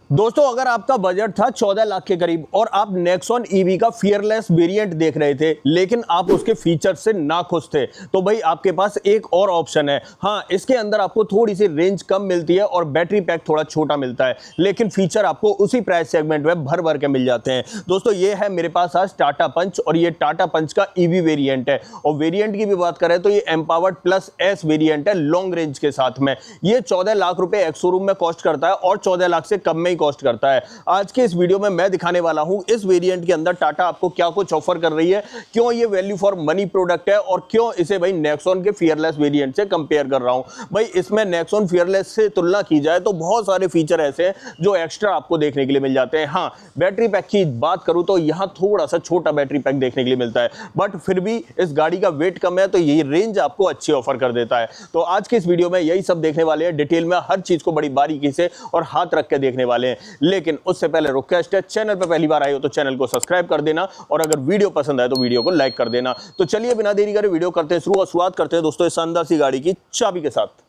दोस्तों अगर आपका बजट था 14 लाख के करीब और आप नेक्सॉन ईवी का फियरलेस वेरिएंट देख रहे थे लेकिन आप उसके फीचर से ना खुश थे तो भाई आपके पास एक और ऑप्शन है। हाँ, इसके अंदर आपको थोड़ी सी रेंज कम मिलती है और बैटरी पैक थोड़ा छोटा मिलता है, लेकिन फीचर आपको उसी प्राइस सेगमेंट में भर भर के मिल जाते हैं। दोस्तों ये है मेरे पास आज टाटा पंच और ये टाटा पंच का ईवी वेरिएंट है। और वेरिएंट की भी बात करें तो ये एम्पावर्ड प्लस एस वेरिएंट है लॉन्ग रेंज के साथ में। ये 14 लाख रुपए एक्स शोरूम में कॉस्ट करता है और 14 लाख से कम में कॉस्ट करता है। आज के इस वीडियो में मैं दिखाने वाला हूं इस वेरिएंट के अंदर टाटा आपको क्या कुछ ऑफर कर रही है, क्यों ये वैल्यू फॉर मनी प्रोडक्ट है और क्यों इसे भाई नेक्सॉन के फियरलेस वेरिएंट से कंपेयर कर रहा हूं। भाई इसमें नेक्सॉन फियरलेस से तुलना की जाए तो बहुत सारे फीचर ऐसे हैं जो एक्स्ट्रा आपको देखने के लिए मिल जाते हैं। हाँ, बैटरी पैक की बात करूं तो यहां थोड़ा सा छोटा बैटरी पैक देखने के लिए मिलता है, बट फिर भी इस गाड़ी का वेट कम है तो ये रेंज आपको अच्छी ऑफर कर देता है। तो आज के इस वीडियो में यही सब देखने वाले हैं, डिटेल में हर चीज को बड़ी बारीकी से और हाथ रख के देखने वाले हैं। लेकिन उससे पहले रिक्वेस्ट है, चैनल पे पहली बार आए हो तो चैनल को सब्सक्राइब कर देना और अगर वीडियो पसंद आए तो वीडियो को लाइक कर देना। तो चलिए बिना देरी करे वीडियो करते हैं शुरुआत करते हैं दोस्तों इस शानदार सी गाड़ी की चाबी के साथ।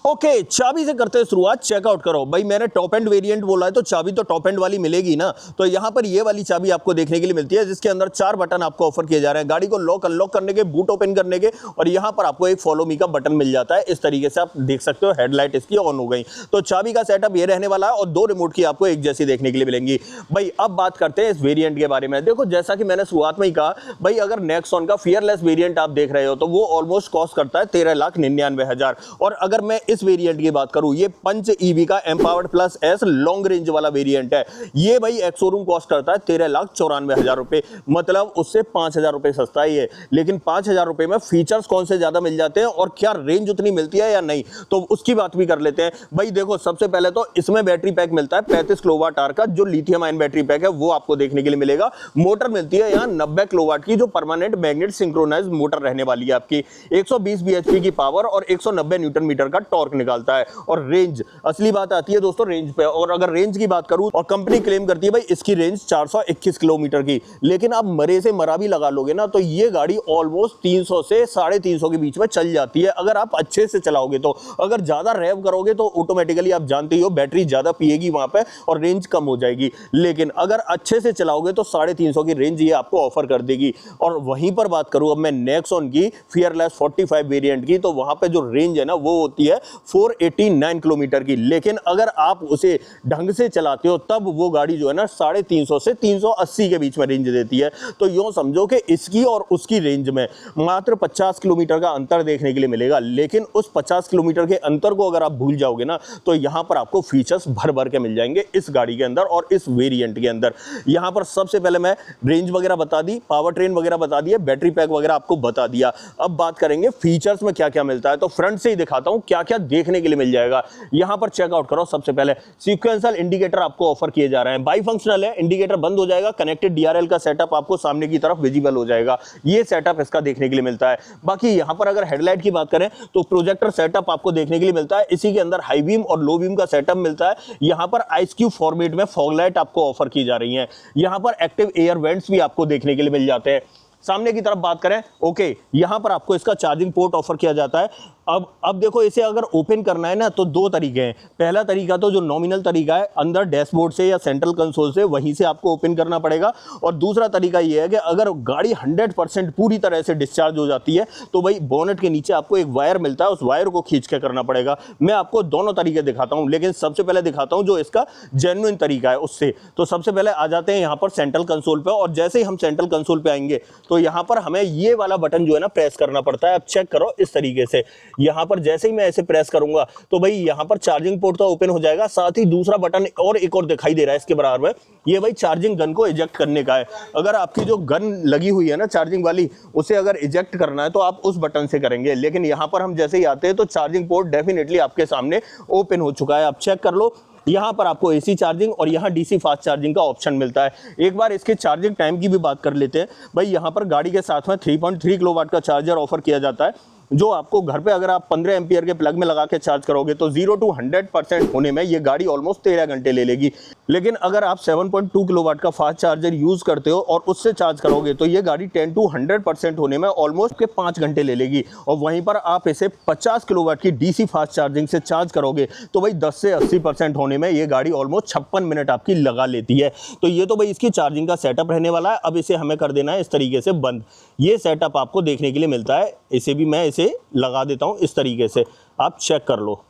ओके, चाबी से करते हैं शुरुआत। चेकआउट करो भाई, मैंने टॉप एंड वेरिएंट बोला है तो चाबी तो टॉप एंड वाली मिलेगी ना। तो यहां पर ये वाली चाबी आपको देखने के लिए मिलती है जिसके अंदर 4 बटन आपको ऑफर किए जा रहे हैं, गाड़ी को लॉक अनलॉक करने के, बूट ओपन करने के, और यहां पर आपको एक फॉलो मी का बटन मिल जाता है। इस तरीके से आप देख सकते हो हेडलाइट इसकी ऑन हो गई। तो चाबी का सेटअप ये रहने वाला है और 2 रिमोट की आपको एक जैसी देखने के लिए मिलेंगी। भाई अब बात करते हैं इस वेरिएंट के बारे में। देखो जैसा कि मैंने शुरुआत में ही कहा, भाई अगर नेक्सॉन का फियरलेस वेरिएंट आप देख रहे हो तो वो ऑलमोस्ट कॉस्ट करता है 13,99,000। और अगर मैं इस वेरिएंट की बात करूं, ये पंच ईवी का empowered plus S long range वाला वेरिएंट है। ये भाई एक्स शोरूम कॉस्ट करता है 13,94,000 रुपए, मतलब उससे 5,000 रुपए सस्ता ही है। लेकिन 5,000 रुपए में फीचर्स कौन से ज्यादा मिल जाते हैं और क्या रेंज उतनी मिलती है या नहीं, तो उसकी बात भी कर लेते हैं। भाई देखो सबसे पहले तो इसमें बैटरी पैक मिलता है 35 किलोवाट आवर का, जो लिथियम आयन बैटरी पैक है वो आपको देखने के लिए मिलेगा। मोटर मिलती है यहाँ 90 किलोवाट की, जो परमानेंट मैग्नेट सिंक्रोनाइज मोटर रहने वाली है आपकी। 120 bhp की पावर और 190 न्यूटन मीटर का टॉर्क निकालता है। और रेंज, असली बात आती है दोस्तों रेंज पे। और अगर रेंज की बात करूं, और कंपनी क्लेम करती है भाई इसकी रेंज 421 किलोमीटर की, लेकिन आप मरे से मरा भी लगा लोगे ना तो ये गाड़ी ऑलमोस्ट 300 से 350 के बीच में चल जाती है अगर आप अच्छे से चलाओगे तो। अगर ज्यादा रेव करोगे तो ऑटोमेटिकली आप जानते ही हो बैटरी ज्यादा पिएगी वहां पे और रेंज कम हो जाएगी। लेकिन अगर अच्छे से चलाओगे तो 350 की रेंज ये आपको ऑफर कर देगी। और वहीं पर बात करूं अब मैं नेक्सॉन की फियरलेस 45 वेरिएंट की, तो वहां पे जो रेंज है ना वो होती है 489 किलोमीटर की। लेकिन अगर आप उसे ढंग से चलाते हो तब वो गाड़ी जो है ना 350 से 380 के बीच में रेंज देती है। तो यूं समझो कि इसकी और उसकी रेंज में मात्र 50 किलोमीटर का अंतर देखने के लिए मिलेगा। लेकिन उस 50 किलोमीटर के अंतर को अगर आप भूल जाओगे ना तो यहां पर आपको फीचर्स भर भर के मिल जाएंगे इस गाड़ी के अंदर और इस वेरिएंट के अंदर। यहां पर सबसे पहले मैं रेंज वगैरह बता दी, पावर ट्रेन वगैरह बता दिया, बैटरी पैक वगैरह आपको बता दिया। अब बात करेंगे फीचर्स में क्या क्या मिलता है। तो फ्रंट से ही दिखाता हूं क्या क्या देखने के लिए मिल जाएगा। यहां पर चेकआउट करो। सबसे पहले सीक्वेंशियल इंडिकेटर आपको ऑफर किए जा रहे हैं, बाई फंक्शनल है, इंडिकेटर बंद हो जाएगा, कनेक्टेड डीआरएल का सेटअप आपको सामने की तरफ विजिबल हो जाएगा। ये सेटअप इसका देखने के लिए मिलता है। बाकी यहां पर अगर हेडलाइट की बात करें तो प्रोजेक्टर सेटअप आपको देखने के लिए मिलता है। इसी के अंदर हाई बीम और लो बीम का सेटअप मिलता है। यहां पर आइस क्यूब फॉर्मेट में फॉग लाइट आपको ऑफर की जा रही है। यहां पर एक्टिव एयर वेंट्स भी आपको देखने के लिए मिल जाते हैं। सामने की तरफ बात करें, ओके, यहां पर आपको इसका चार्जिंग पोर्ट ऑफर किया जाता है। अब देखो इसे अगर ओपन करना है ना तो 2 तरीके हैं। पहला तरीका तो जो नॉमिनल तरीका है, अंदर डैशबोर्ड से या सेंट्रल कंसोल से वहीं से आपको ओपन करना पड़ेगा। और दूसरा तरीका ये है कि अगर गाड़ी 100% पूरी तरह से डिस्चार्ज हो जाती है तो भाई बोनेट के नीचे आपको एक वायर मिलता है, उस वायर को खींच के करना पड़ेगा। मैं आपको दोनों तरीके दिखाता हूं, लेकिन सबसे पहले दिखाता हूं जो इसका जेन्युइन तरीका है उससे। तो सबसे पहले आ जाते हैं यहां पर सेंट्रल कंसोल पे, और जैसे ही हम सेंट्रल कंसोल पे आएंगे तो यहां पर हमें ये वाला बटन जो है ना प्रेस करना पड़ता है। अब चेक करो इस तरीके से, यहां पर जैसे ही मैं ऐसे प्रेस करूंगा तो भाई यहां पर चार्जिंग पोर्ट तो ओपन हो जाएगा, साथ ही दूसरा बटन और एक और दिखाई दे रहा है इसके बराबर में, ये भाई चार्जिंग गन को इजेक्ट करने का है। अगर आपकी जो गन लगी हुई है ना चार्जिंग वाली, उसे अगर इजेक्ट करना है तो आप उस बटन से करेंगे। लेकिन यहां पर हम जैसे ही आते हैं तो चार्जिंग पोर्ट डेफिनेटली आपके सामने ओपन हो चुका है। आप चेक कर लो, यहां पर आपको एसी चार्जिंग और यहां डीसी फास्ट चार्जिंग का ऑप्शन मिलता है। एक बार इसके चार्जिंग टाइम की भी बात कर लेते हैं। भाई यहां पर गाड़ी के साथ में 3.3 किलोवाट का चार्जर ऑफर किया जाता है, जो आपको घर पे अगर आप 15 एम्पियर के प्लग में लगा के चार्ज करोगे तो 0 to 100% होने में ये गाड़ी ऑलमोस्ट 13 घंटे ले लेगी। लेकिन अगर आप 7.2 किलोवाट का फास्ट चार्जर यूज़ करते हो और उससे चार्ज करोगे तो ये गाड़ी 10 to 100% होने में ऑलमोस्ट के 5 घंटे ले लेगी। और वहीं पर आप इसे 50 किलोवाट की डीसी फास्ट चार्जिंग से चार्ज करोगे तो भाई 10 से 80% होने में ये गाड़ी ऑलमोस्ट 56 मिनट आपकी लगा लेती है। तो ये तो भाई इसकी चार्जिंग का सेटअप रहने वाला है। अब इसे हमें कर देना है इस तरीके से बंद। ये सेटअप आपको देखने के लिए मिलता है। इसे भी मैं इसे लगा देता हूँ इस तरीके से, आप चेक कर लो,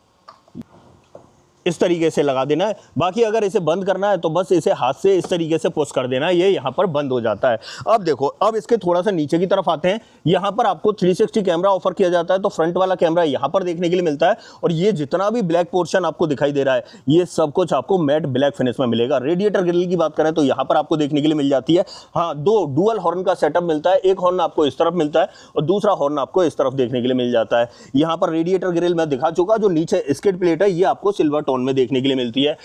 इस तरीके से लगा देना है। बाकी अगर इसे बंद करना है तो बस इसे हाथ से इस तरीके से पुश कर देना है, ये यहाँ पर बंद हो जाता है। अब देखो, अब इसके थोड़ा सा नीचे की तरफ आते हैं। यहाँ पर आपको 360 कैमरा ऑफर किया जाता है, तो फ्रंट वाला कैमरा यहाँ पर देखने के लिए मिलता है। और ये जितना भी ब्लैक पोर्शन आपको दिखाई दे रहा है ये सब कुछ आपको मैट ब्लैक फिनिश में मिलेगा। रेडिएटर ग्रिल की बात करें तो यहाँ पर आपको देखने के लिए मिल जाती है। हाँ, 2 डुअल हॉर्न का सेटअप मिलता है। एक हॉर्न आपको इस तरफ मिलता है और दूसरा हॉर्न आपको इस तरफ देखने के लिए मिल जाता है। यहाँ पर रेडिएटर ग्रिल मैं दिखा चुका, जो नीचे स्किड प्लेट है ये आपको सिल्वर टोन में देखने के लिए मिलती है।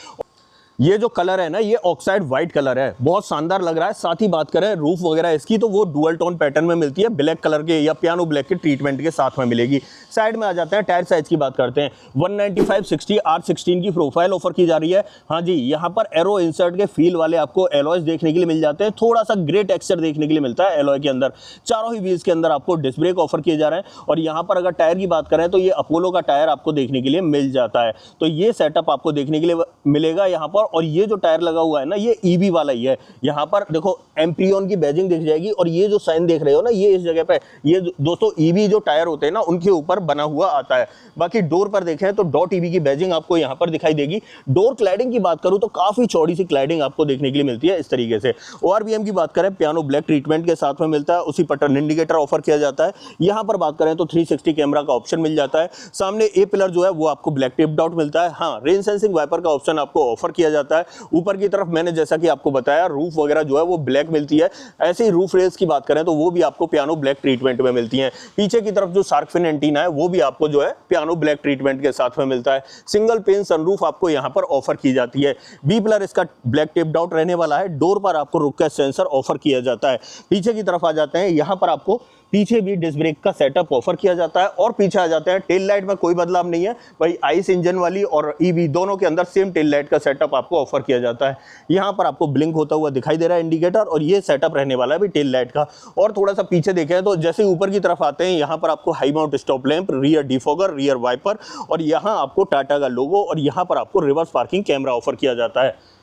ये जो कलर है ना, ये ऑक्साइड वाइट कलर है, बहुत शानदार लग रहा है। साथ ही बात करें रूफ वगैरह इसकी तो वो डुअल टोन पैटर्न में मिलती है, ब्लैक कलर के या पियानो ब्लैक के ट्रीटमेंट के साथ में मिलेगी। साइड में आ जाते हैं, टायर साइज की बात करते हैं। 195/60 R16 की प्रोफाइल ऑफर की जा रही है। हाँ जी, यहाँ पर एरो इंसर्ट के फील वाले आपको एलॉयज देखने के लिए मिल जाते हैं। थोड़ा सा ग्रे टेक्सचर देखने के लिए मिलता है एलॉय के अंदर। चारों ही व्हील्स के अंदर आपको डिस्क ब्रेक ऑफर किए जा रहे हैं। और यहाँ पर अगर टायर की बात करें तो ये अपोलो का टायर आपको देखने के लिए मिल जाता है। तो ये सेटअप आपको देखने के लिए मिलेगा यहाँ पर। और ये जो टायर लगा हुआ है ना, ये ईवी वाला ही है। यहाँ पर देखो एम्प्रियन की बैजिंग दिख जाएगी। और ये जो साइन देख रहे हो ना, ये इस जगह पे, ये दोस्तों ईवी जो टायर होते हैं ना उनके ऊपर बना हुआ आता है। बाकी डोर पर देखें तो डॉट ईवी की बैजिंग आपको यहाँ पर दिखाई देगी। डोर क्लैडिंग की बात करूँ तो काफी चौड़ी सी क्लैडिंग आपको देखने के लिए मिलती है इस तरीके से। ORVM की बात करें, पियानो ब्लैक ट्रीटमेंट के साथ में मिलता है। उसी पर टर्न इंडिकेटर ऑफर किया जाता है। यहाँ पर बात करें तो 360 कैमरा का ऑप्शन मिल जाता है। सामने ए पिलर जो है वो आपको ब्लैक टिप्ड आउट मिलता है। हाँ, रेन सेंसिंग वाइपर का ऑप्शन आपको ऑफर किया जाता है। ऊपर की तरफ मैंने जैसा कि आपको बताया रूफ वगैरह जो है वो ब्लैक मिलती है। ऐसे ही रूफ रेल्स की बात करें तो वो भी आपको पियानो ब्लैक ट्रीटमेंट में मिलती हैं। पीछे की तरफ जो शार्क फिन एंटीना है वो भी आपको जो है पियानो ब्लैक ट्रीटमेंट के साथ में मिलता है। सिंगल पेन सनरूफ आपको यहाँ पर ऑफर की जाती है। बी पिलर इसका ब्लैक टिप्ड आउट रहने वाला है। डोर पर आपको रुक का सेंसर ऑफर किया जाता है। पीछे की तरफ आ जाते हैं, यहाँ पर आपको पीछे भी डिस्क ब्रेक का सेटअप ऑफर किया जाता है। और पीछे आ जाते हैं, टेल लाइट में कोई बदलाव नहीं है भाई। आइस इंजन वाली और ईवी दोनों के अंदर सेम टेल लाइट का सेटअप आपको ऑफर किया जाता है। यहाँ पर आपको ब्लिंक होता हुआ दिखाई दे रहा है इंडिकेटर, और ये सेटअप रहने वाला है भी टेल लाइट का। और थोड़ा सा पीछे देखें तो जैसे ऊपर की तरफ आते हैं, यहाँ पर आपको high mount stop lamp, rear defogger, rear wiper, और यहाँ आपको टाटा का लोगो, और यहाँ पर आपको रिवर्स पार्किंग कैमरा ऑफर किया जाता है।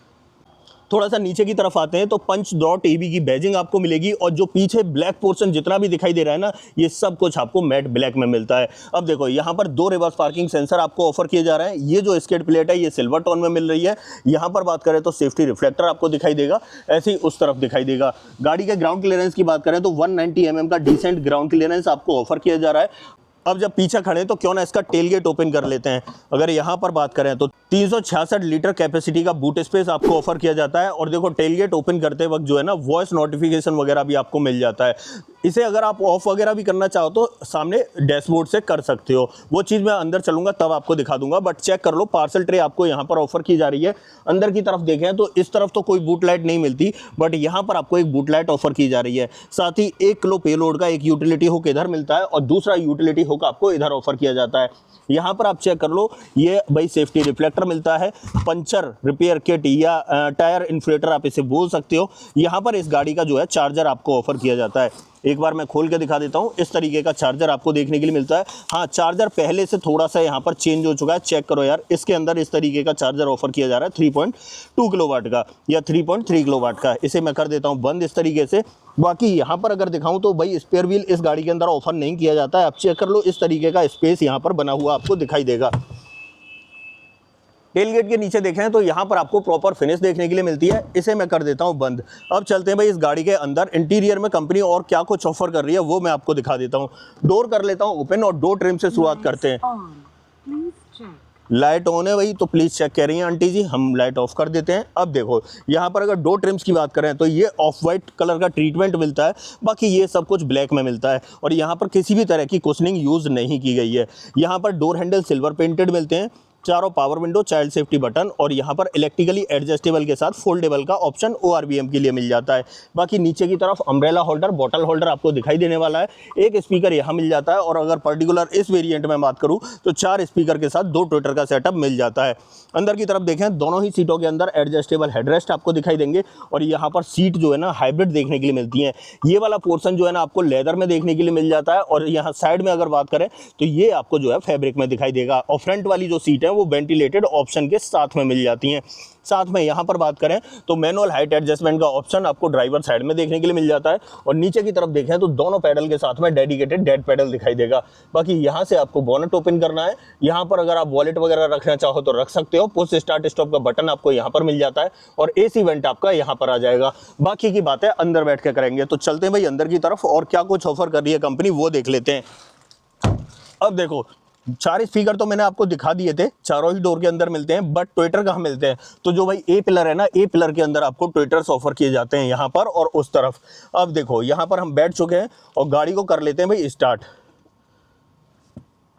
थोड़ा सा नीचे की तरफ आते हैं तो पंच डॉट ईवी की बैजिंग आपको मिलेगी। और जो पीछे ब्लैक पोर्शन जितना भी दिखाई दे रहा है ना, ये सब कुछ आपको मैट ब्लैक में मिलता है। अब देखो, यहाँ पर 2 रिवर्स पार्किंग सेंसर आपको ऑफर किए जा रहे हैं। ये जो स्किड प्लेट है ये सिल्वर टोन में मिल रही है। यहाँ पर बात करें तो सेफ्टी रिफ्लेक्टर आपको दिखाई देगा, ऐसे ही उस तरफ दिखाई देगा। गाड़ी के ग्राउंड क्लियरेंस की बात करें तो 190 mm का डिसेंट ग्राउंड क्लियरेंस आपको ऑफर किया जा रहा है। अब जब पीछे खड़े तो क्यों ना इसका टेलगेट ओपन कर लेते हैं। अगर यहाँ पर बात करें तो 366 लीटर कैपेसिटी का बूट स्पेस आपको ऑफर किया जाता है। और देखो, टेलगेट ओपन करते वक्त जो है ना, वॉइस नोटिफिकेशन वगैरह भी आपको मिल जाता है। इसे अगर आप ऑफ वगैरह भी करना चाहो तो सामने डैशबोर्ड से कर सकते हो। वो चीज़ मैं अंदर चलूंगा तब आपको दिखा दूंगा, बट चेक कर लो। पार्सल ट्रे आपको यहाँ पर ऑफर की जा रही है। अंदर की तरफ देखें तो इस तरफ तो कोई बूट लाइट नहीं मिलती, बट यहाँ पर आपको एक बूट लाइट ऑफर की जा रही है। साथ ही 1 किलो पेलोड का एक यूटिलिटी हुक इधर मिलता है और दूसरा यूटिलिटी हुक आपको इधर ऑफर किया जाता है। यहाँ पर आप चेक कर लो, ये भाई सेफ्टी रिफ्लेक्टर मिलता है, पंचर रिपेयर किट या टायर इन्फ्लेटर आप इसे बोल सकते हो। यहाँ पर इस गाड़ी का जो है चार्जर आपको ऑफर किया जाता है। एक बार मैं खोल के दिखा देता हूँ। इस तरीके का चार्जर आपको देखने के लिए मिलता है। हाँ, चार्जर पहले से थोड़ा सा यहाँ पर चेंज हो चुका है, चेक करो यार। इसके अंदर इस तरीके का चार्जर ऑफर किया जा रहा है 3.2 किलोवाट का या 3.3 किलोवाट का। इसे मैं कर देता हूँ बंद इस तरीके से। बाकी यहाँ पर अगर दिखाऊं तो भाई स्पेयर व्हील इस गाड़ी के अंदर ऑफर नहीं किया जाता है। आप चेक कर लो, इस तरीके का स्पेस यहाँ पर बना हुआ आपको दिखाई देगा। टेलगेट के नीचे देखें तो यहाँ पर आपको प्रॉपर फिनिश देखने के लिए मिलती है। इसे मैं कर देता हूँ बंद। अब चलते हैं भाई इस गाड़ी के अंदर इंटीरियर में कंपनी और क्या कुछ ऑफर कर रही है वो मैं आपको दिखा देता हूँ। डोर कर लेता हूँ ओपन और डोर ट्रिम से शुरुआत करते हैं। लाइट ऑन है भाई, तो प्लीज़ चेक कह रही हैं आंटी जी, हम लाइट ऑफ कर देते हैं। अब देखो, यहाँ पर अगर डोर ट्रिम्स की बात करें तो ये ऑफ वाइट कलर का ट्रीटमेंट मिलता है। बाकी ये सब कुछ ब्लैक में मिलता है और यहाँ पर किसी भी तरह की कुशनिंग यूज़ नहीं की गई है। यहाँ पर डोर हैंडल सिल्वर पेंटेड मिलते हैं। चारों power window, child safety button और यहाँ पर इलेक्ट्रिकली एडजस्टेबल के साथ फोल्डेबल का ऑप्शन ORVM के लिए मिल जाता है। बाकी नीचे की तरफ अम्ब्रेला होल्डर, बॉटल होल्डर आपको दिखाई देने वाला है। एक स्पीकर यहाँ मिल जाता है और अगर पर्टिकुलर इस वेरिएंट में बात करूँ तो 4 स्पीकर के साथ 2 ट्विटर का सेटअप मिल जाता है। अंदर की तरफ देखें, दोनों ही सीटों के अंदर एडजस्टेबल हेडरेस्ट आपको दिखाई देंगे और यहाँ पर सीट जो है ना हाइब्रिड देखने के लिए मिलती है। ये वाला पोर्शन जो है ना आपको लेदर में देखने के लिए मिल जाता है और यहाँ साइड में अगर बात करें तो ये आपको जो है फैब्रिक में दिखाई देगा और फ्रंट वाली जो सीट है वो वेंटिलेटेड ऑप्शन के साथ में मिल जाती हैं। साथ में यहाँ पर बात करें तो मैनुअल हाइट एडजस्टमेंट का ऑप्शन आपको ड्राइवर साइड में देखने के लिए मिल जाता है और नीचे की तरफ देखें तो दोनों पैडल के साथ में डेडिकेटेड डेड पैडल दिखाई देगा। बाकी यहाँ से आपको बोनट ओपन करना है, यहाँ पर अगर आप वॉलेट वगैरह रखना चाहो तो रख सकते हो। पुश स्टार्ट स्टॉप का बटन आपको यहाँ पर मिल जाता है और AC वेंट आपका यहाँ पर आ जाएगा। बाकी की बातें अंदर बैठ के करेंगे। तो चलते हैं भाई अंदर की तरफ और क्या कुछ ऑफर कर रही है कंपनी वो देख लेते हैं। अब देखो, 4 स्पीकर तो मैंने आपको दिखा दिए थे, चारों ही डोर के अंदर मिलते हैं, बट ट्विटर कहाँ मिलते हैं? तो जो भाई A पिलर है ना, A पिलर के अंदर आपको ट्विटर्स ऑफर किए जाते हैं यहाँ पर और उस तरफ। अब देखो यहाँ पर हम बैठ चुके हैं और गाड़ी को कर लेते हैं भाई स्टार्ट।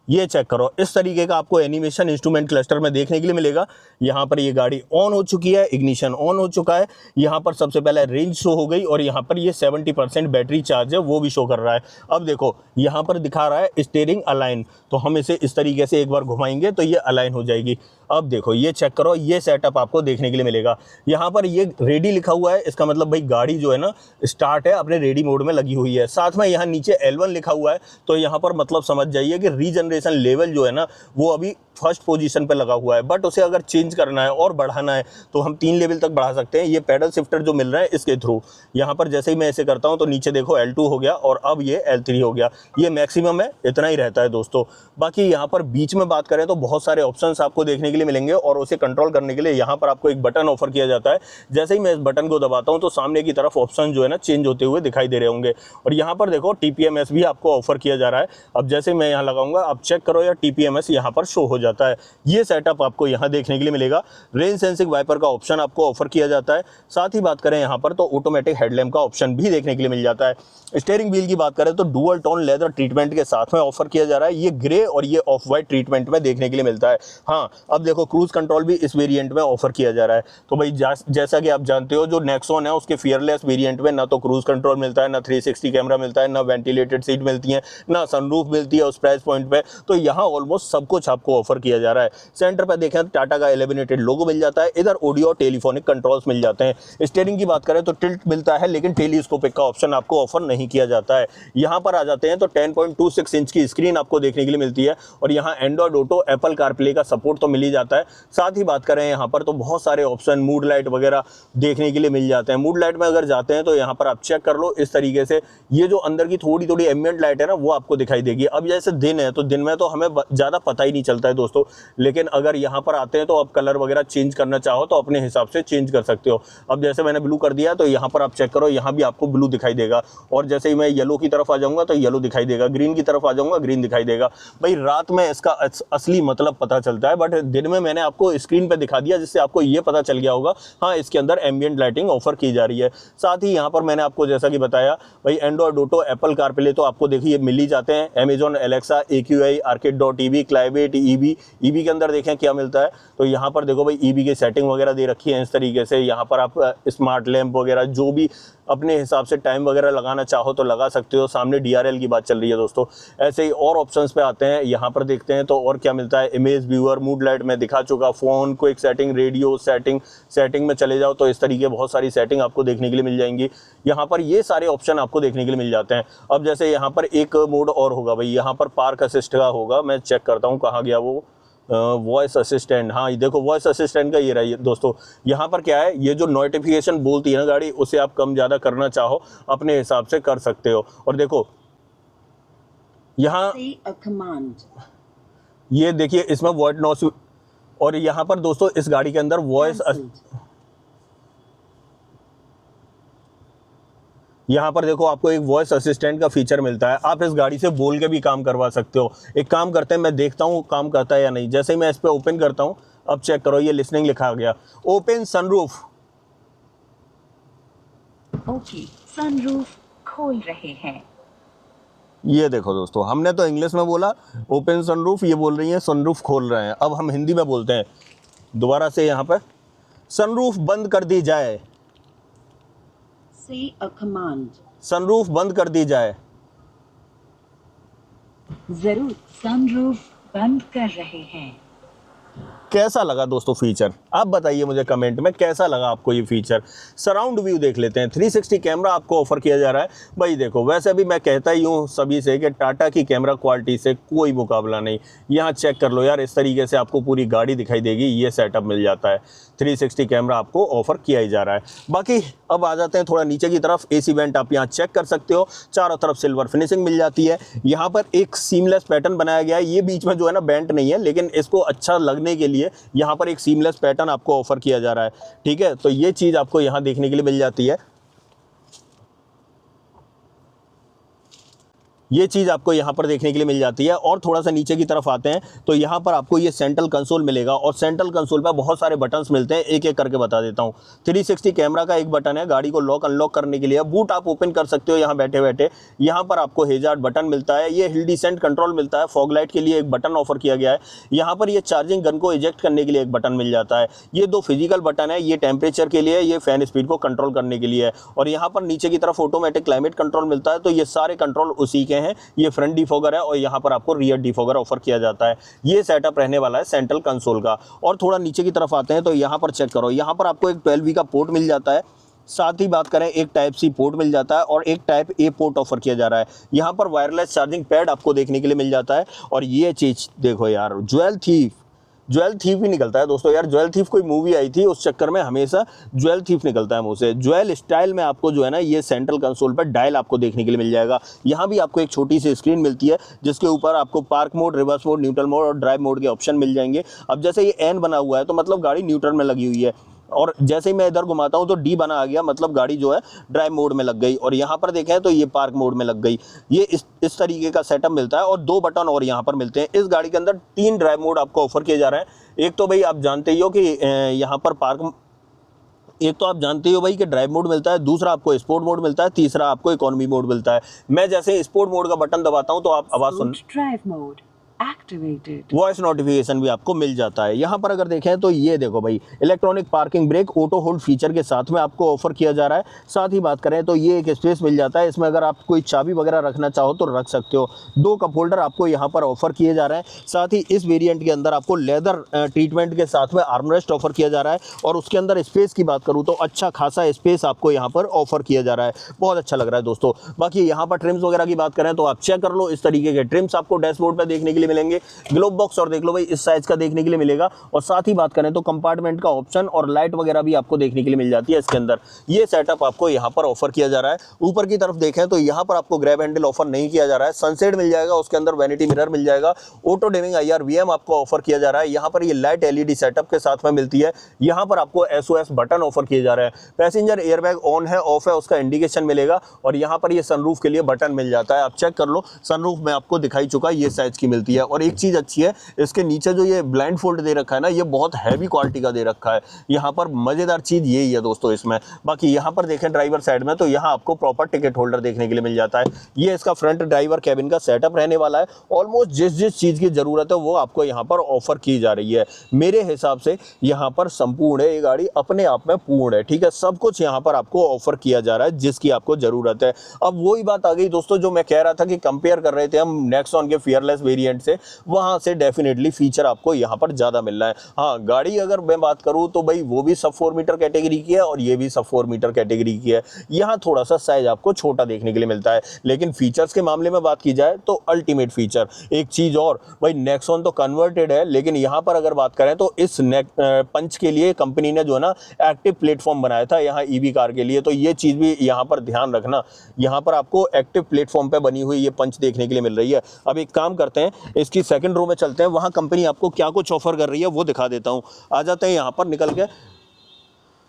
ये चेक करो, इस तरीके का आपको एनिमेशन इंस्ट्रूमेंट क्लस्टर में देखने के लिए मिलेगा। यहाँ पर ये गाड़ी ऑन हो चुकी है, इग्निशन ऑन हो चुका है। यहाँ पर सबसे पहले रेंज शो हो गई और यहाँ पर ये 70% बैटरी चार्ज है वो भी शो कर रहा है। अब देखो यहाँ पर दिखा रहा है स्टीयरिंग अलाइन, तो हम इसे इस तरीके से एक बार घुमाएंगे तो ये अलाइन हो जाएगी। अब देखो ये चेक करो, ये सेटअप आपको देखने के लिए मिलेगा। यहाँ पर ये रेडी लिखा हुआ है, इसका मतलब भाई गाड़ी जो है ना स्टार्ट है, अपने रेडी मोड में लगी हुई है। साथ में यहाँ नीचे L1 लिखा हुआ है, तो यहाँ पर मतलब समझ जाइए कि रीजनरेशन लेवल जो है ना वो अभी फर्स्ट पोजीशन पे लगा हुआ है, बट उसे अगर चेंज करना है और बढ़ाना है तो हम 3 लेवल तक बढ़ा सकते हैं। ये पैडल शिफ्टर जो मिल रहा है इसके थ्रू, यहाँ पर जैसे ही मैं ऐसे करता हूँ तो नीचे देखो L2 हो गया और अब ये L3 हो गया। ये मैक्सिमम है, इतना ही रहता है दोस्तों। बाकी यहाँ पर बीच में बात करें तो बहुत सारे ऑप्शंस आपको देखने के लिए मिलेंगे और उसे कंट्रोल करने के लिए यहाँ पर आपको एक बटन ऑफर किया जाता है। जैसे ही मैं इस बटन को दबाता हूँ तो सामने की तरफ ऑप्शन जो है ना चेंज होते हुए दिखाई दे रहे होंगे और यहाँ पर देखो TPMS भी आपको ऑफर किया जा रहा है। अब जैसे मैं यहाँ लगाऊंगा, आप चेक करो या TPMS यहाँ पर शो हो जाता है। ये सेटअप आपको यहाँ देखने के लिए मिलेगा। रेन सेंसिंग वाइपर का ऑप्शन आपको ऑफर किया जाता है। साथ ही बात करें यहाँ पर तो ऑटोमेटिक हेडलैम्प का ऑप्शन भी देखने के लिए मिल जाता है। स्टीयरिंग व्हील की बात करें तो डुअल टोन लेदर ट्रीटमेंट के साथ में ऑफर किया जा रहा है। ये ग्रे और ये ऑफ वाइट ट्रीटमेंट में देखने के लिए मिलता है। हाँ, अब देखो क्रूज कंट्रोल भी इस वेरिएंट में ऑफर किया जा रहा है। तो भाई जैसा कि आप जानते हो जो नेक्सॉन है उसके फियरलेस वेरिएंट में ना तो क्रूज कंट्रोल मिलता है, ना 360 कैमरा मिलता है, ना वेंटिलेटेड सीट मिलती है, ना सनरूफ मिलती है उस प्राइस पॉइंट पे। तो यहाँ ऑलमोस्ट सब कुछ आपको ऑफर किया जा रहा है। सेंटर पर देखें तो टाटा का एलिमिनेटेड लोगो मिल जाता है। इधर ऑडियो और टेलीफोनिक कंट्रोल्स मिल जाते हैं। स्टीयरिंग की बात करें तो टिल्ट मिलता है, लेकिन टेलीस्कोपिक का ऑप्शन आपको ऑफर नहीं किया जाता है। यहाँ पर आ जाते हैं तो 10.26 इंच की स्क्रीन आपको देखने के लिए मिलती है और यहाँ एंड्रॉइड ऑटो, एप्पल कारप्ले का सपोर्ट तो मिल ही जाता है। साथ ही बात करें यहाँ पर तो बहुत सारे ऑप्शन मूड लाइट वगैरह देखने के लिए मिल जाते हैं। मूड लाइट में अगर जाते हैं तो यहाँ पर आप चेक कर लो, इस तरीके से ये जो अंदर की थोड़ी थोड़ी एम्बिएंट लाइट है ना वो आपको दिखाई देगी। अब जैसे दिन है तो दिन में तो हमें ज़्यादा पता ही नहीं चलता है दोस्तों, लेकिन अगर यहाँ पर आते हैं तो आप कलर वगैरह चेंज करना चाहो तो अपने हिसाब से चेंज कर सकते हो। अब जैसे मैंने ब्लू कर दिया तो यहाँ पर आप चेक करो, यहाँ भी आपको ब्लू दिखाई देगा और जैसे ही मैं येलो की तरफ आ जाऊंगा तो येलो दिखाई देगा, ग्रीन की तरफ आ जाऊंगा ग्रीन दिखाई देगा। भाई रात में इसका असली मतलब पता चलता है, बट दिन में मैंने आपको स्क्रीन पे दिखा दिया जिससे आपको ये पता चल गया होगा हाँ इसके अंदर एम्बिएंट लाइटिंग ऑफर की जा रही है। साथ ही यहाँ पर मैंने आपको जैसा कि बताया भाई एंड्रॉइड ऑटो, एप्पल कारप्ले तो आपको देखिए मिल ही जाते हैं। Amazon Alexa, AQI, Arcade.tv, climate, EV के अंदर देखें क्या मिलता है तो यहाँ पर देखो भाई EV की सेटिंग वगैरह दे रखी है इस तरीके से। यहाँ पर आप स्मार्ट लैंप वगैरह जो भी अपने हिसाब से टाइम वगैरह लगाना चाहो तो लगा सकते हो। सामने DRL की बात चल रही है दोस्तों। ऐसे ही और ऑप्शंस पे आते हैं, यहाँ पर देखते हैं तो और क्या मिलता है। इमेज व्यूअर, मूड लाइट में दिखा चुका, phone, quick setting, radio setting में चले जाओ तो इस तरीके बहुत सारी सेटिंग आपको देखने के लिए मिल जाएंगी। यहाँ पर ये सारे ऑप्शन आपको देखने के लिए मिल जाते हैं। अब जैसे यहाँ पर एक मोड और होगा भाई, यहाँ पर पार्क असिस्ट का होगा, मैं चेक करता हूँ कहाँ गया वो वॉइस असिस्टेंट। हाँ ये देखो वॉइस असिस्टेंट का ये रहा दोस्तों। यहाँ पर क्या है, ये जो नोटिफिकेशन बोलती है ना गाड़ी, उसे आप कम ज़्यादा करना चाहो अपने हिसाब से कर सकते हो। और देखो यहाँ ये देखिए इसमें वॉइस नॉइस, और यहाँ पर दोस्तों इस गाड़ी के अंदर वॉइस, यहाँ पर देखो आपको एक वॉइस असिस्टेंट का फीचर मिलता है। आप इस गाड़ी से बोल के भी काम करवा सकते हो। एक काम करते हैं, मैं देखता हूँ काम करता है या नहीं। जैसे ही मैं इस पर ओपन करता हूँ, अब चेक करो ये लिसनिंग लिखा गया, ओपन सनरूफ। ओके, सनरूफ खोल रहे हैं। ये देखो दोस्तों, हमने तो इंग्लिश में बोला ओपन सनरूफ, ये बोल रही है सनरूफ खोल रहे हैं। अब हम हिंदी में बोलते हैं दोबारा से, यहाँ पर सनरूफ बंद कर दी जाए। Say a command. सनरूफ बंद कर दी जाए। जरूर, सनरूफ बंद कर रहे हैं। कैसा लगा दोस्तों फीचर, आप बताइए मुझे कमेंट में कैसा लगा आपको ये फीचर। सराउंड व्यू देख लेते हैं, 360 कैमरा आपको ऑफर किया जा रहा है। भाई देखो, वैसे भी मैं कहता ही हूँ सभी से कि टाटा की कैमरा क्वालिटी से कोई मुकाबला नहीं। यहाँ चेक कर लो यार, इस तरीके से आपको पूरी गाड़ी दिखाई देगी, ये सेटअप मिल जाता है। 360 कैमरा आपको ऑफर किया ही जा रहा है। बाकी अब आ जाते हैं थोड़ा नीचे की तरफ। एसी वेंट आप यहाँ चेक कर सकते हो, चारों तरफ सिल्वर फिनिशिंग मिल जाती है। यहाँ पर एक सीमलेस पैटर्न बनाया गया है, ये बीच में जो है ना बेंट नहीं है, लेकिन इसको अच्छा लगने के लिए यहाँ पर एक सीमलेस पैटर्न आपको ऑफर किया जा रहा है। ठीक है, तो ये चीज़ आपको यहाँ देखने के लिए मिल जाती है। ये चीज़ आपको यहाँ पर देखने के लिए मिल जाती है। और थोड़ा सा नीचे की तरफ आते हैं तो यहाँ पर आपको ये सेंट्रल कंसोल मिलेगा, और सेंट्रल कंसोल पर बहुत सारे बटन्स मिलते हैं, एक एक करके बता देता हूँ। 360 कैमरा का एक बटन है, गाड़ी को लॉक अनलॉक करने के लिए। बूट आप ओपन कर सकते हो यहाँ बैठे बैठे। यहाँ पर आपको हेजार्ड बटन मिलता है, ये हिल डिसेंट कंट्रोल मिलता है, फॉग लाइट के लिए एक बटन ऑफर किया गया है। यहाँ पर ये चार्जिंग गन को इजेक्ट करने के लिए एक बटन मिल जाता है। ये दो फिजिकल बटन है, ये टेम्परेचर के लिए, ये फैन स्पीड को कंट्रोल करने के लिए है। और यहाँ पर नीचे की तरफ ऑटोमेटिक क्लाइमेट कंट्रोल मिलता है, तो ये सारे कंट्रोल उसी के हैं। ये फ्रंट डिफॉगर है और यहाँ पर आपको रियर डिफॉगर ऑफर किया जाता है। ये सेटअप रहने वाला है सेंट्रल कंसोल का। और थोड़ा नीचे की तरफ आते हैं तो यहाँ पर चेक करो, यहाँ पर आपको एक 12V का पोर्ट मिल जाता है। साथ ही बात करें, एक टाइप सी पोर्ट मिल जाता है और एक टाइप ए पोर्ट ऑफर किया जा रहा है। यहाँ पर वायरलेस चार्जिंग पैड आपको देखने के लिए मिल जाता है। और ये चीज़ देखो यार, ज्वेल थीफ ही निकलता है दोस्तों। यार ज्वेल थीफ कोई मूवी आई थी, उस चक्कर में हमेशा ज्वेल थीफ निकलता है मुंह से। ज्वेल स्टाइल में आपको जो है ना, ये सेंट्रल कंसोल पर डायल आपको देखने के लिए मिल जाएगा। यहाँ भी आपको एक छोटी सी स्क्रीन मिलती है, जिसके ऊपर आपको park mode, reverse mode, neutral mode और ड्राइव मोड के ऑप्शन मिल जाएंगे। अब जैसे ये एन बना हुआ है तो मतलब गाड़ी न्यूट्रल में लगी हुई है, और जैसे ही मैं इधर घुमाता हूं तो डी बना आ गया, मतलब गाड़ी जो है ड्राइव मोड में लग गई। और यहाँ पर देखें तो ये पार्क मोड में लग गई। ये इस तरीके का सेटअप मिलता है। और दो बटन और यहाँ पर मिलते हैं। इस गाड़ी के अंदर 3 ड्राइव मोड आपको ऑफर किए जा रहे हैं। एक तो भाई आप जानते ही हो कि यहाँ पर एक तो आप जानते ही हो भाई कि ड्राइव मोड मिलता है, दूसरा आपको स्पोर्ट मोड मिलता है, तीसरा आपको इकोनॉमी मोड मिलता है। मैं जैसे स्पोर्ट मोड का बटन दबाता हूं तो आप आवाज सुन, drive mode activated, voice notification भी आपको मिल जाता है। यहाँ पर अगर देखें तो ये देखो भाई, electronic parking brake auto hold feature के साथ में आपको ऑफर किया जा रहा है। साथ ही बात करें तो ये एक स्पेस मिल जाता है, इसमें अगर आप कोई चाबी वगैरह रखना चाहो तो रख सकते हो। 2 कप होल्डर आपको यहाँ पर ऑफर किए जा रहे हैं। साथ ही इस वेरिएंट के अंदर आपको लेदर ट्रीटमेंट के साथ में आर्मरेस्ट ऑफर किया जा रहा है। और उसके अंदर स्पेस की बात करूँ तो अच्छा खासा स्पेस आपको यहाँ पर ऑफर किया जा रहा है, बहुत अच्छा लग रहा है दोस्तों। बाकी यहाँ पर ट्रिम्स वगैरह की बात करें तो आप चेक कर लो, इस तरीके के ट्रिम्स आपको डैशबोर्ड पर देखने के लिए मिलेंगे। ग्लोब बॉक्स और देख लो भाई, इस साइज का देखने के लिए मिलेगा। और साथ ही बात करें तो कंपार्टमेंट का ऑप्शन और लाइट वगैरह भी आपको देखने के लिए मिल जाती है इसके अंदर। ये सेटअप आपको यहाँ पर ऑफर किया जा रहा है। ऊपर की तरफ देखें तो यहाँ पर आपको ग्रैब हैंडल ऑफर नहीं किया जा रहा है। सनसेट मिल जाएगा, उसके अंदर वैनिटी मिरर मिल जाएगा। ऑटो डिमिंग IR VM आपको ऑफर किया जा रहा है। यहाँ पर ये लाइट LED सेटअप के साथ में मिलती है। यहाँ पर आपको SOS बटन ऑफर किए जा रहे हैं। पैसेंजर एयरबैग ऑन है ऑफ है उसका इंडिकेशन मिलेगा। और यहाँ पर ये सनरूफ के लिए बटन मिल जाता है, आप चेक कर लो। सनरूफ में आपको दिखाई चुका, ये साइज की मिलती है। और एक चीज अच्छी है, इसके नीचे जो ये ब्लाइंड फोल्ड दे रखा है ना, ये बहुत हैवी क्वालिटी का दे रखा है। यहाँ पर मजेदार चीज यही है दोस्तों इसमें। बाकी यहाँ पर देखें ड्राइवर साइड में तो यहाँ आपको प्रॉपर टिकट होल्डर देखने के लिए मिल जाता है। ये इसका फ्रंट ड्राइवर कैबिन का सेटअप रहने वाला है। ऑलमोस्ट जिस चीज की जरूरत है वो आपको यहाँ पर ऑफर की जा रही है। मेरे हिसाब से यहाँ पर संपूर्ण है, ये गाड़ी अपने आप में पूर्ण है। ठीक है, सब कुछ यहाँ पर आपको ऑफर किया जा रहा है जिसकी आपको जरूरत है। अब वही बात आ गई दोस्तों जो मैं कह रहा था कि कंपेयर कर रहे थे हम नेक्सॉन के फियरलेस वेरिएंट से, वहां से डेफिनेटली फीचर आपको यहाँ पर ज्यादा मिल रहा है। हाँ, गाड़ी अगर मैं बात करूँ तो भाई वो भी सब 4 मीटर कैटेगरी की है और ये भी सब 4 मीटर कैटेगरी की है। यहाँ थोड़ा सा साइज आपको छोटा देखने के लिए मिलता है, लेकिन फीचर्स के मामले में बात की जाए तो अल्टीमेट फीचर। एक चीज और भाई, नेक्सॉन तो कन्वर्टेड है, लेकिन यहाँ पर अगर बात करें तो इस पंच के लिए कंपनी ने जो है ना एक्टिव प्लेटफॉर्म बनाया था यहाँ EV कार के लिए। तो ये चीज भी यहाँ पर ध्यान रखना, यहाँ पर आपको एक्टिव प्लेटफॉर्म पे बनी हुई ये पंच देखने के लिए मिल रही है। अब एक काम करते हैं, इसकी सेकंड रो में चलते हैं, वहाँ कंपनी आपको क्या कुछ ऑफर कर रही है वो दिखा देता हूँ। आ जाते हैं यहाँ पर निकल के।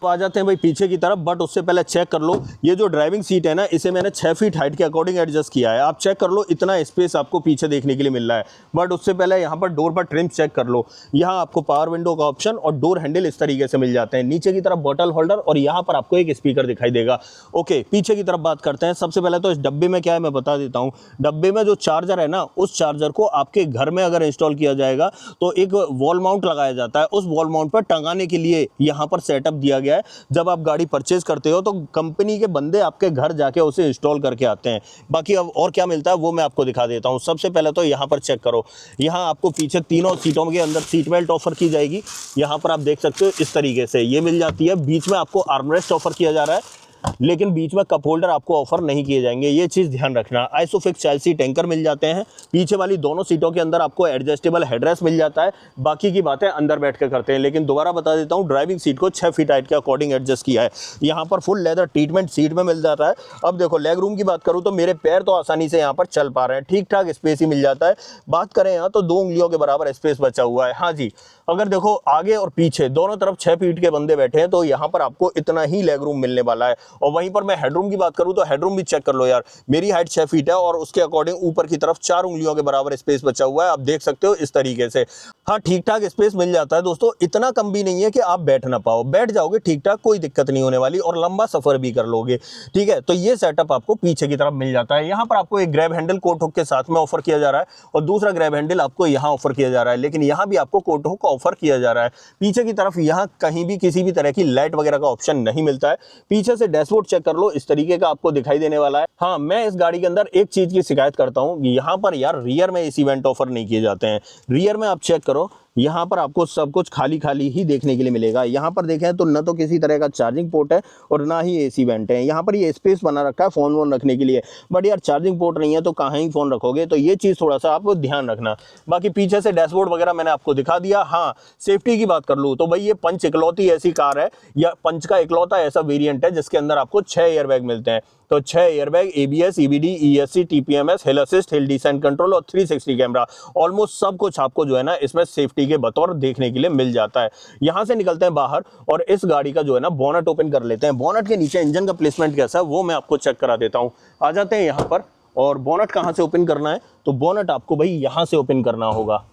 आ जाते हैं भाई पीछे की तरफ, बट उससे पहले चेक कर लो ये जो ड्राइविंग सीट है ना, इसे मैंने 6 फीट हाइट के अकॉर्डिंग एडजस्ट किया है। आप चेक कर लो, इतना स्पेस आपको पीछे देखने के लिए मिल रहा है। बट उससे पहले यहाँ पर डोर पर ट्रिम चेक कर लो, यहाँ आपको पावर विंडो का ऑप्शन और डोर हैंडल इस तरीके से मिल जाते हैं। नीचे की तरफ बॉटल होल्डर और यहाँ पर आपको एक स्पीकर दिखाई देगा। ओके, पीछे की तरफ बात करते हैं। सबसे पहले तो इस डब्बे में क्या है मैं बता देता हूँ। डब्बे में जो चार्जर है ना, उस चार्जर को आपके घर में अगर इंस्टॉल किया जाएगा तो एक वॉल माउंट लगाया जाता है। उस वॉल माउंट पर टंगाने के लिए यहाँ पर सेटअप दिया गया है। जब आप गाड़ी परचेज करते हो तो कंपनी के बंदे आपके घर जाके उसे इंस्टॉल करके आते हैं। बाकी अब और क्या मिलता है वो मैं आपको दिखा देता हूँ। सबसे पहले तो यहाँ पर चेक करो, यहाँ आपको पीछे तीनों सीटों के अंदर सीट बेल्ट ऑफर की जाएगी। यहाँ पर आप देख सकते हो इस तरीके से ये मिल जाती है। बीच में आपको आर्मरेस्ट ऑफर किया जा रहा है, लेकिन बीच में कप होल्डर आपको ऑफर नहीं किए जाएंगे, ये चीज़ ध्यान रखना। आइसोफिक्स चाइल्ड सीट एंकर मिल जाते हैं। पीछे वाली दोनों सीटों के अंदर आपको एडजस्टेबल हेडरेस्ट मिल जाता है। बाकी की बातें अंदर बैठ कर करते हैं, लेकिन दोबारा बता देता हूँ, ड्राइविंग सीट को 6 फीट हाइट के अकॉर्डिंग एडजस्ट किया है। यहाँ पर फुल लेदर ट्रीटमेंट सीट में मिल जाता है। अब देखो लेग रूम की बात करूँ तो मेरे पैर तो आसानी से यहाँ पर चल पा रहे हैं, ठीक ठाक स्पेस ही मिल जाता है। बात करें यहाँ तो 2 उंगलियों के बराबर स्पेस बचा हुआ है। हाँ जी, अगर देखो आगे और पीछे दोनों तरफ 6 फीट के बंदे बैठे हैं तो यहाँ पर आपको इतना ही लेग रूम मिलने वाला है। और वहीं पर मैं हेडरूम की बात करूं तो हेडरूम भी चेक कर लो यार, मेरी हाइट 6 फीट है और उसके अकॉर्डिंग ऊपर की तरफ 4 उंगलियों के बराबर स्पेस बचा हुआ है। आप देख सकते हो इस तरीके से। हाँ, ठीक ठाक स्पेस मिल जाता है दोस्तों, इतना कम भी नहीं है कि आप बैठ ना पाओ, बैठ जाओगे ठीक ठाक, कोई दिक्कत नहीं होने वाली और लंबा सफर भी कर लोगे। ठीक है, तो ये सेटअप आपको पीछे की तरफ मिल जाता है। यहाँ पर आपको एक ग्रैब हैंडल कोट हुक के साथ में ऑफर किया जा रहा है और दूसरा ग्रैब हैंडल आपको यहाँ ऑफर किया जा रहा है, लेकिन यहाँ भी आपको कोट हुक ऑफर किया जा रहा है। पीछे की तरफ यहाँ कहीं भी किसी भी तरह की लाइट वगैरह का ऑप्शन नहीं मिलता है। पीछे से डैशबोर्ड चेक कर लो, इस तरीके का आपको दिखाई देने वाला है। हाँ, मैं इस गाड़ी के अंदर एक चीज की शिकायत करता हूँ, यहाँ पर यार रियर में एसी वेंट ऑफर नहीं किए जाते हैं। रियर में आप चेक करो, यहाँ पर आपको सब कुछ खाली खाली ही देखने के लिए मिलेगा। यहाँ पर देखें तो न तो किसी तरह का चार्जिंग पोर्ट है और ना ही एसी वेंट है। यहाँ पर ये स्पेस बना रखा है फ़ोन वोन रखने के लिए, बट यार चार्जिंग पोर्ट नहीं है तो कहाँ ही फ़ोन रखोगे, तो ये चीज़ थोड़ा सा आप ध्यान रखना। बाकी पीछे से डैशबोर्ड वगैरह मैंने आपको दिखा दिया। हाँ, सेफ्टी की बात कर लूँ तो भाई ये पंच इकलौती ऐसी कार है या पंच का इकलौता ऐसा वेरियंट है जिसके अंदर आपको 6 एयरबैग मिलते हैं। तो 6 airbag, ABS, EBD, ESC, TPMS, हिल असिस्ट, हिल डिसेंट कंट्रोल और 360 कैमरा, ऑलमोस्ट सब कुछ आपको जो है ना इसमें सेफ्टी के बतौर देखने के लिए मिल जाता है। यहां से निकलते हैं बाहर और इस गाड़ी का जो है ना बोनट ओपन कर लेते हैं। बोनट के नीचे इंजन का प्लेसमेंट कैसा है वो मैं आपको चेक करा देता हूं। आ जाते हैं यहाँ पर, और बोनट कहाँ से ओपन करना है तो बोनट आपको भाई यहाँ से ओपन करना होगा।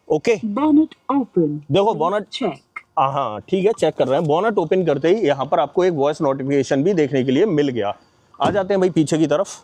ओके, बोनट ओपन, देखो बोनट चेक। हाँ ठीक है, चेक कर रहे हैं। बोनट ओपन करते ही यहाँ पर आपको एक वॉइस नोटिफिकेशन भी देखने के लिए मिल गया। आ जाते हैं भाई पीछे की तरफ।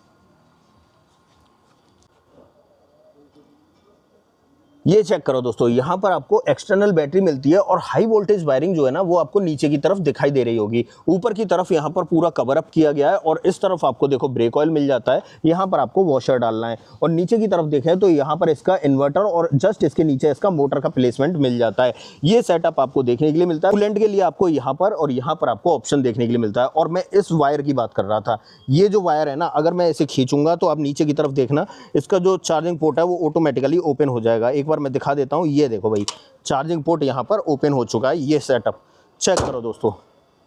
ये चेक करो दोस्तों, यहाँ पर आपको एक्सटर्नल बैटरी मिलती है और हाई वोल्टेज वायरिंग जो है ना वो आपको नीचे की तरफ दिखाई दे रही होगी। ऊपर की तरफ यहाँ पर पूरा कवर अप किया गया है और इस तरफ आपको देखो ब्रेक ऑयल मिल जाता है। यहाँ पर आपको वॉशर डालना है और नीचे की तरफ देखें तो यहाँ पर इसका इन्वर्टर और जस्ट इसके नीचे इसका मोटर का प्लेसमेंट मिल जाता है। ये सेटअप आपको देखने के लिए मिलता है। कूलेंट के लिए आपको यहाँ पर और यहाँ पर आपको ऑप्शन देखने के लिए मिलता है। और मैं इस वायर की बात कर रहा था, ये जो वायर है ना, अगर मैं इसे खींचूंगा तो आप नीचे की तरफ देखना, इसका जो चार्जिंग पोर्ट है वो ऑटोमेटिकली ओपन हो जाएगा। एक बार मैं दिखा देता हूं, ये देखो भाई चार्जिंग पोर्ट यहां पर ओपन हो चुका है। ये सेटअप चेक करो दोस्तों,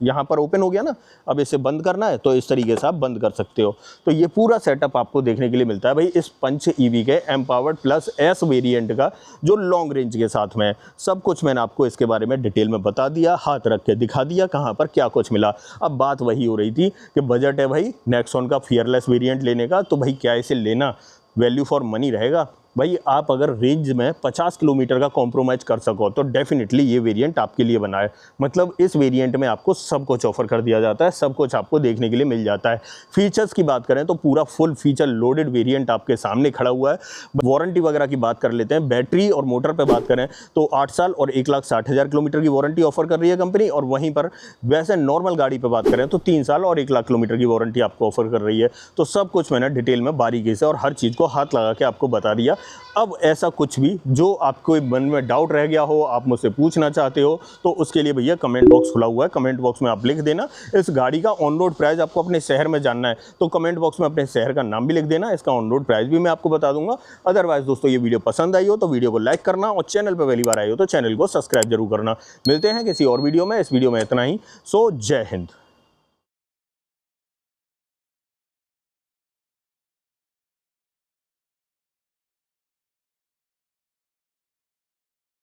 यहां पर ओपन हो गया ना। अब इसे बंद करना है तो इस तरीके से आप बंद कर सकते हो। तो ये पूरा सेटअप आपको देखने के लिए मिलता है भाई इस पंच ईवी के एम्पावर्ड प्लस एस वेरिएंट का, जो लॉन्ग रेंज के साथ में है। सब कुछ मैंने आपको इसके बारे में डिटेल में बता दिया, हाथ रख के दिखा दिया कहाँ पर क्या कुछ मिला। अब बात वही हो रही थी कि बजट है भाई नेक्सॉन का फियरलेस वेरिएंट लेने का, तो भाई क्या इसे लेना, वैल्यू फॉर मनी रहेगा। भाई आप अगर रेंज में 50 किलोमीटर का कॉम्प्रोमाइज़ कर सको तो डेफिनेटली ये वेरिएंट आपके लिए बना है। मतलब इस वेरिएंट में आपको सब कुछ ऑफर कर दिया जाता है, सब कुछ आपको देखने के लिए मिल जाता है। फीचर्स की बात करें तो पूरा फुल फीचर लोडेड वेरिएंट आपके सामने खड़ा हुआ है। वारंटी वगैरह की बात कर लेते हैं। बैटरी और मोटर पर बात करें तो 8 साल और 1,60,000 किलोमीटर की वारंटी ऑफर कर रही है कंपनी। और वहीं पर वैसे नॉर्मल गाड़ी पर बात करें तो 3 साल और 1 लाख किलोमीटर की वारंटी आपको ऑफर कर रही है। तो सब कुछ मैंने डिटेल में बारीकी से और हर चीज़ को हाथ लगा के आपको बता दिया। अब ऐसा कुछ भी जो आपको मन में डाउट रह गया हो, आप मुझसे पूछना चाहते हो, तो उसके लिए भैया कमेंट बॉक्स खुला हुआ है। कमेंट बॉक्स में आप लिख देना। इस गाड़ी का ऑन रोड प्राइस आपको अपने शहर में जानना है तो कमेंट बॉक्स में अपने शहर का नाम भी लिख देना, इसका ऑन रोड प्राइस भी मैं आपको बता दूंगा। अदरवाइज दोस्तों, ये वीडियो पसंद आई हो तो वीडियो को लाइक करना और चैनल पर पहली बार आए हो तो चैनल को सब्सक्राइब जरूर करना। मिलते हैं किसी और वीडियो में। इस वीडियो में इतना ही। सो जय हिंद।